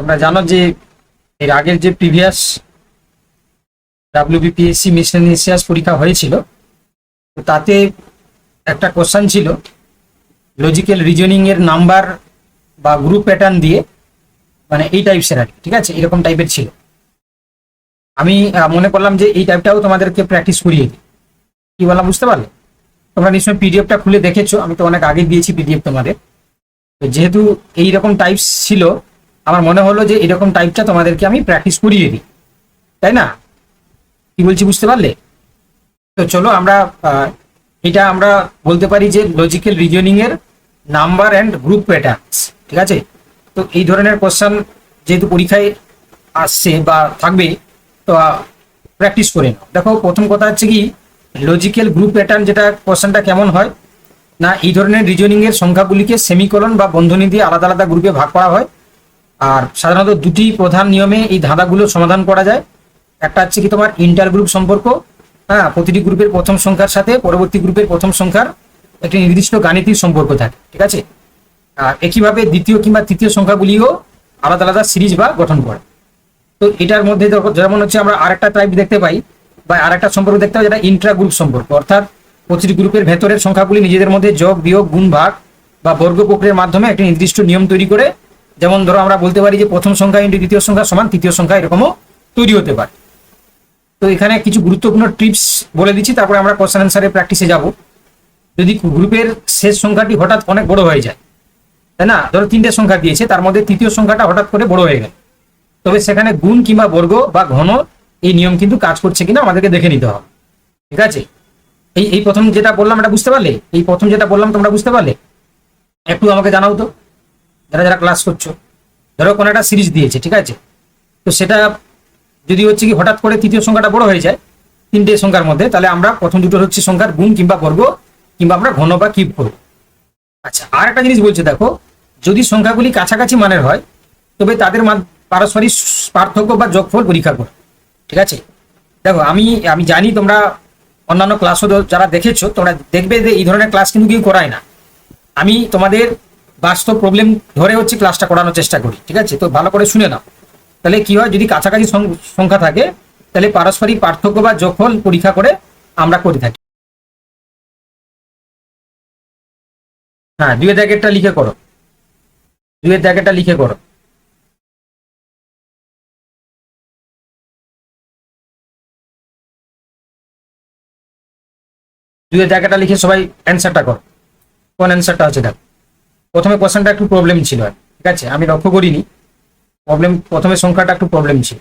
তোমরা জানো যে এর আগের যে প্রিভিয়াস WBPSC মিসেলেনিয়াস পরীক্ষা হয়েছিল, তো তাতে একটা কোশ্চেন ছিল লজিক্যাল রিজনিং এর নাম্বার বা গ্রুপ প্যাটার্ন দিয়ে, মানে এই টাইপসের আর কি, ঠিক আছে, এরকম টাইপের ছিল। আমি মনে করলাম যে এই টাইপটাও তোমাদেরকে প্র্যাকটিস করিয়ে দিই। কি বললাম বুঝতে পারলে? তোমরা নিশ্চয়ই পিডিএফটা খুলে দেখেছো, আমি তো অনেক আগে দিয়েছি পিডিএফ তোমাদের। তো যেহেতু এইরকম টাইপস ছিল, আমার মনে হলো যে এরকম টাইপটা তোমাদেরকে আমি প্র্যাকটিস করিয়ে দিই, তাই না? কি বলছি বুঝতে পারলে? তো চলো আমরা এটা আমরা বলতে পারি যে লজিক্যাল রিজনিং এর নাম্বার অ্যান্ড গ্রুপ প্যাটার্নস, ঠিক আছে। তো এই ধরনের কোশ্চেন যেহেতু পরীক্ষায় আসছে বা থাকবে, তো প্র্যাকটিস করে নাও। দেখো, প্রথম কথা হচ্ছে কি, লজিক্যাল গ্রুপ প্যাটার্ন যেটা কোশ্চেনটা কেমন হয় না, এই ধরনের রিজনিং এর সংখ্যাগুলিকে সেমিকোলন বা বন্ধনী দিয়ে আলাদা আলাদা গ্রুপে ভাগ করা হয়। আর সাধারণত দুটি প্রধান নিয়মে এই ধাঁধাগুলো সমাধান করা যায়। একটা হচ্ছে কি তোমার ইন্টার গ্রুপ সম্পর্ক, হ্যাঁ, প্রতিটি গ্রুপের প্রথম সংখ্যার সাথে পরবর্তী গ্রুপের প্রথম সংখ্যার একটি নির্দিষ্ট গাণিতিক সম্পর্ক থাকে, ঠিক আছে। আর একইভাবে দ্বিতীয় কিংবা তৃতীয় সংখ্যাগুলিও আলাদা আলাদা সিরিজ বা গঠন করে। তো এটার মধ্যে যেমন হচ্ছে আমরা আরেকটা টাইপ দেখতে পাই বা আরেকটা সম্পর্ক দেখতে পাই, যেটা ইন্ট্রা গ্রুপ সম্পর্ক, অর্থাৎ প্রতিটি গ্রুপের ভেতরের সংখ্যাগুলি নিজেদের মধ্যে যোগ বিয়োগ গুণ ভাগ বা বর্গ প্রক্রিয়ার মাধ্যমে একটি নির্দিষ্ট নিয়ম তৈরি করে। যেমন ধরো আমরা বলতে পারি যে প্রথম সংখ্যা ইন্টু দ্বিতীয় সংখ্যা সমান তৃতীয় সংখ্যা, এরকমও তৈরি হতে পারে। তো এখানে কিছু গুরুত্বপূর্ণ টিপস বলে দিচ্ছি, তারপরে আমরা কোশ্চেন অ্যান্সারের প্র্যাকটিসে যাব। যদি গ্রুপের শেষ সংখ্যাটি হঠাৎ অনেক বড় হয়ে যায়, তাই না, ধরো তিনটে সংখ্যা দিয়েছে, তার মধ্যে তৃতীয় সংখ্যাটা হঠাৎ করে বড় হয়ে গেল, তবে সেখানে গুণ কিংবা বর্গ বা ঘন এই নিয়ম কিন্তু কাজ করছে কিনা আমাদেরকে দেখে নিতে হবে, ঠিক আছে। এই প্রথম যেটা বললাম এটা বুঝতে পারলে? এই প্রথম যেটা বললাম তোমরা বুঝতে পারলে? একটু আমাকে জানাও তো, যারা যারা ক্লাস করছো। ধরো কোনো একটা সিরিজ দিয়েছে, ঠিক আছে, তো সেটা যদি হচ্ছে কি হঠাৎ করে তৃতীয় সংখ্যাটা বড় হয়ে যায় তিনটে সংখ্যার মধ্যে, তাহলে আমরা প্রথম দুটো হচ্ছে সংখ্যার গুণ কিংবা বর্গ কিংবা আমরা ঘন বা কিউব করব। আচ্ছা, আর একটা জিনিস বলছে, দেখো, যদি সংখ্যাগুলি কাছাকাছি মানের হয় তবে তাদের পারস্পরিক পার্থক্য বা যোগফল পরীক্ষা করো, ঠিক আছে। দেখো, আমি জানি তোমরা অন্যান্য ক্লাসও যারা দেখেছো, তোমরা দেখবে যে এই ধরনের ক্লাস কিন্তু কেউ করায় না। আমি তোমাদের বাস্তব প্রবলেম ধরে হচ্ছে ক্লাসটা করানোর চেষ্টা করি, ঠিক আছে। তো ভালো করে শুনে নাও। তাহলে কি হয়, যদি কাছাকাছি সংখ্যা থাকে তাহলে পারস্পরিক পার্থক্য বা যোগফল পরীক্ষা করে আমরা করে থাকি। হ্যাঁ, দুইয়ের দাগেরটা লিখে করো, দুইয়ের দাগেরটা লিখে করো। দুইয়ের জায়গাটা লিখে সবাই অ্যান্সারটা করো। কোন অ্যান্সারটা আছে দেখো। প্রথমে কোশ্চেনটা একটু প্রবলেম ছিল, ঠিক আছে, আমি লক্ষ্য করিনি প্রবলেম, প্রথমে সংখ্যাটা একটু প্রবলেম ছিল।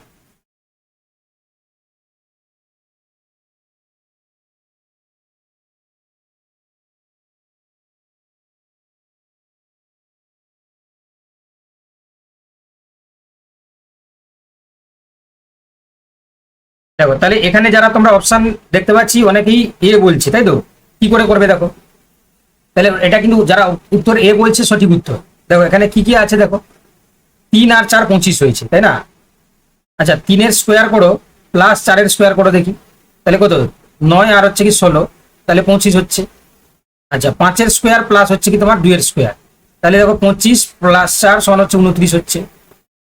দেখো, তাহলে এখানে যারা তোমরা অপশন দেখতে পাচ্ছি অনেকেই এ বলছে, তাই তো? কি করে করবে দেখো, তাহলে এটা কিন্তু যারা উত্তর এ বলছে সঠিক উত্তর। দেখো এখানে কি কি আছে দেখো, 3 আর 4 25 হয়েছে, তাই না? আচ্ছা, 3-এর স্কোয়ার করো প্লাস 4-এর স্কোয়ার করো দেখি, তাহলে কত? 9 আর হচ্ছে কি 16, তাহলে 25 হচ্ছে। আচ্ছা, 5-এর স্কোয়ার প্লাস হচ্ছে কি তোমার 2-এর স্কোয়ার, তাহলে দেখো 25 প্লাস 4 সমান হচ্ছে 29 হচ্ছে।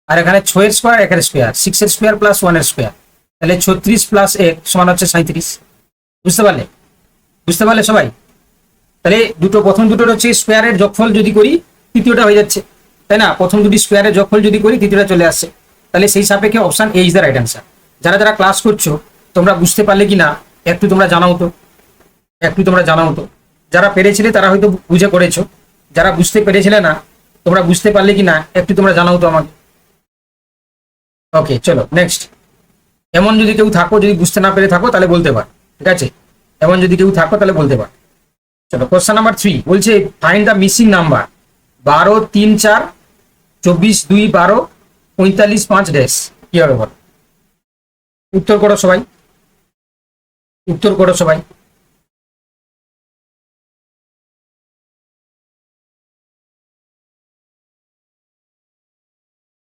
আর এখানে 6-এর স্কোয়ার 1-এর স্কোয়ার, 6-এর স্কোয়ার প্লাস 1-এর স্কোয়ার, তাহলে 36 প্লাস 1 সমান হচ্ছে 37। বুঝতে পারলে? বুঝতে পারলে সবাই? তাহলে প্রথম দুটোর হচ্ছে স্কোয়ারের যোগফল যদি করি তৃতীয়টা হয়ে যাচ্ছে, তাই না? প্রথম দুটি স্কোয়ারের যোগফল যদি করি তৃতীয়টা চলে আসছে। তাহলে সেই সাপেক্ষে option A is the right answer. যারা যারা ক্লাস করছো তোমরা বুঝতে পারলে কি না একটু তোমরা জানাও তো, একটু তোমরা জানাও তো। যারা পেরেছিলে তারা হয়তো বুঝে করেছো, যারা বুঝতে পেরেছিলে না তোমরা বুঝতে পারলে কি না একটু তোমরা জানাও তো আমাকে। ওকে, চলো নেক্সট। এমন যদি কেউ থাকো, যদি বুঝতে না পেরে থাকো তাহলে বলতে পার, ঠিক আছে। এমন যদি কেউ থাকো তাহলে বলতে পার। চলো, কোশ্চেন নাম্বার 3 বলছে find the missing number 12 3 4 24 2 12 45 5 dash. কি হবে বলো? উত্তর করো সবাই, উত্তর করো সবাই।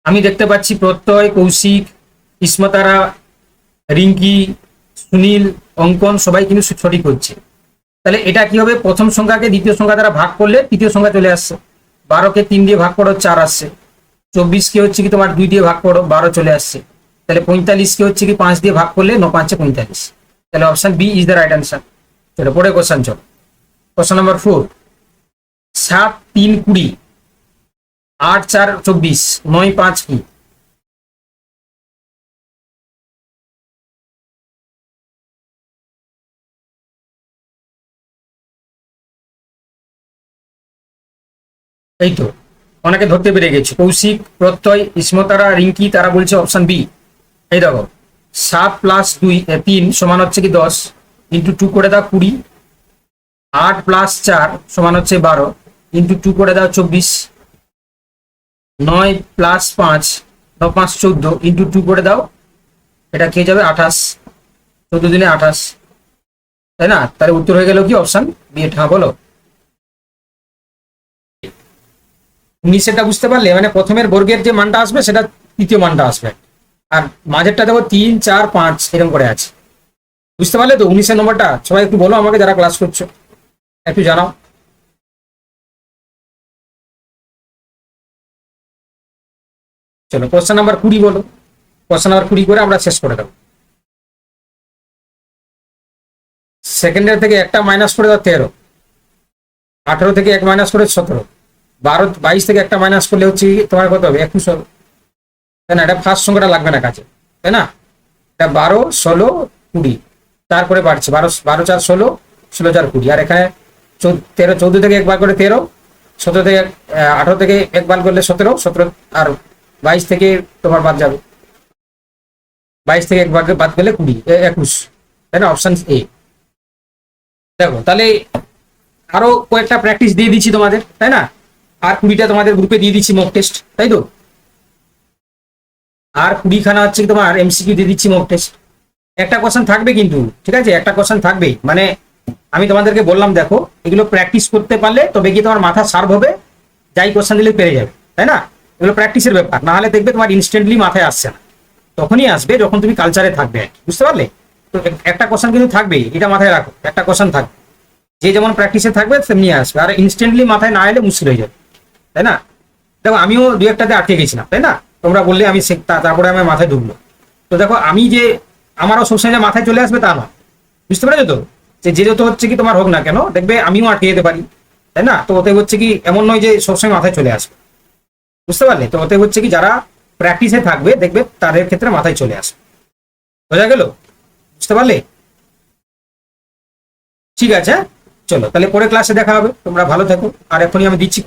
আমি দেখতে পাচ্ছি প্রত্যয়, কৌশিক, ইস্মতারা, রিঙ্কি, সুনীল, অঙ্কন সবাই কিন্তু সঠিক হচ্ছে। তাহলে এটা কি হবে, প্রথম সংখ্যাকে দ্বিতীয় সংখ্যা দ্বারা ভাগ করলে তৃতীয় সংখ্যা চলে আসছে। 12-কে 3 দিয়ে ভাগ করো 4 আসছে, 24 কে হচ্ছে কি তোমার 2 দিয়ে ভাগ করো, 12 চলে আসছে। তাহলে 45 কে হচ্ছে কি 5 দিয়ে ভাগ করলে 9 5 45। তাহলে option B is the right answer. চলো পরে কোশ্চেন চলো। কোশ্চেন নাম্বার 4, 7 3 20, 8 4 24, 9 5 কি? এই তো অনেকে ধরতে পেরে গেছে, কৌশিক, প্রত্যয়, ইসমতারা, রিঙ্কি, তারা বলছে অপশন বি। এই দেখো 7 প্লাস 3 সমান হচ্ছে কি 10, ইন্টু 2 করে দাও 20, 8 প্লাস 4 সমান হচ্ছে 12, ইন্টু 2 করে দাও 24, 9 প্লাস 5, 9 5 14, ইন্টু 2 করে দাও, এটা কে যাবে 28, 14 দিনে 28, তাই না? তাহলে উত্তর হয়ে গেল কি অপশন বি। হ্যাঁ বলো। 19 বুঝতে পারলে, মানে প্রথমের বর্গের যে মানটা আসবে সেটা তৃতীয় মানটা আসবে, আর মাঝেরটা দেখো 3 4 5 এরকম করে আছে। বুঝতে পারলে তো 19 নম্বরটা? সবাই একটু বলো আমাকে, যারা ক্লাস করছো একটু জানাও। চলো কোশ্চেন নাম্বার 20 বলো। কোশ্চেন নাম্বার 20 করে আমরা শেষ করে দেবো। সেকেন্ডের থেকে একটা মাইনাস করে দাও 13, 18 থেকে 1 মাইনাস করে 17, 12 22 থেকে একটা মাইনাস করলে হচ্ছে তোমার কত হবে 21 হবে, তাই না? এটা ফার্স্ট সংখ্যাটা লাগবে না কাছে, তাই না? এটা 12 16 20, তারপরে বাড়ছে 12 12 4 16, 16 4 20, আর এখানে 13 14 থেকে 1 বার করে 13, 17 থেকে 18 থেকে 1 বার করলে 17, 17 আর 22 থেকে তোমার বাদ যাবে, 22 থেকে 1 বার বাদ করলে 20 21, তাই না? Option A. দেখো তাহলে আরো কয়েকটা প্র্যাকটিস দিয়ে দিচ্ছি তোমাদের, তাই না? আর 20টা তোমাদের গ্রুপে দিয়ে দিচ্ছি মক টেস্ট, তাই তো? আর 20খানা হচ্ছে তোমার এমসিকিউ দিয়ে দিচ্ছি মক টেস্ট। একটা কোশ্চেন থাকবে কিন্তু, ঠিক আছে? একটা কোশ্চেন থাকবে, মানে আমি তোমাদেরকে বললাম দেখো এগুলো প্র্যাকটিস করতে পারলে তবে কি তোমার মাথা শার্প হবে, যাই কোশ্চেন দিলে পেরে যাবে, তাই না? এগুলো প্র্যাকটিসের ব্যাপার, না হলে দেখবে তোমার ইনস্ট্যান্টলি মাথায় আসছে না। তখনই আসবে যখন তুমি কালচারে থাকবে আর কি, বুঝতে পারলে? তো একটা কোশ্চেন কিন্তু থাকবেই, এটা মাথায় রাখো, একটা কোশ্চেন থাকবে, যে যেমন প্র্যাকটিসে থাকবে তেমনি আসবে, আর ইনস্ট্যান্টলি মাথায় না এলে মুশকিল হয়ে যাবে, তাই না? দেখো আমিও 2-1টাতে আটকে গেছিলাম, তাই না? তোমরা বললে আমি তারপরে আমার মাথায় ঢুকলো। তো দেখো আমি যে আমারও সবসময় যে মাথায় চলে আসবে তা নয়, বুঝতে পেরেছো তো? যে যত হচ্ছে কি তোমার হোক না কেন, দেখবে আমিও আটকে যেতে পারি, তাই না? তো ওতে হচ্ছে কি এমন নয় যে সবসময় মাথায় চলে আসবে, বুঝতে পারলে? তো ওতে হচ্ছে কি যারা প্র্যাকটিসে থাকবে দেখবে তাদের ক্ষেত্রে মাথায় চলে আসবে। বোঝা গেল? বুঝতে পারলে? ঠিক আছে, চলো তাহলে পরে ক্লাসে দেখা হবে, তোমরা ভালো থেকো। আর এখনই আমি দিচ্ছি।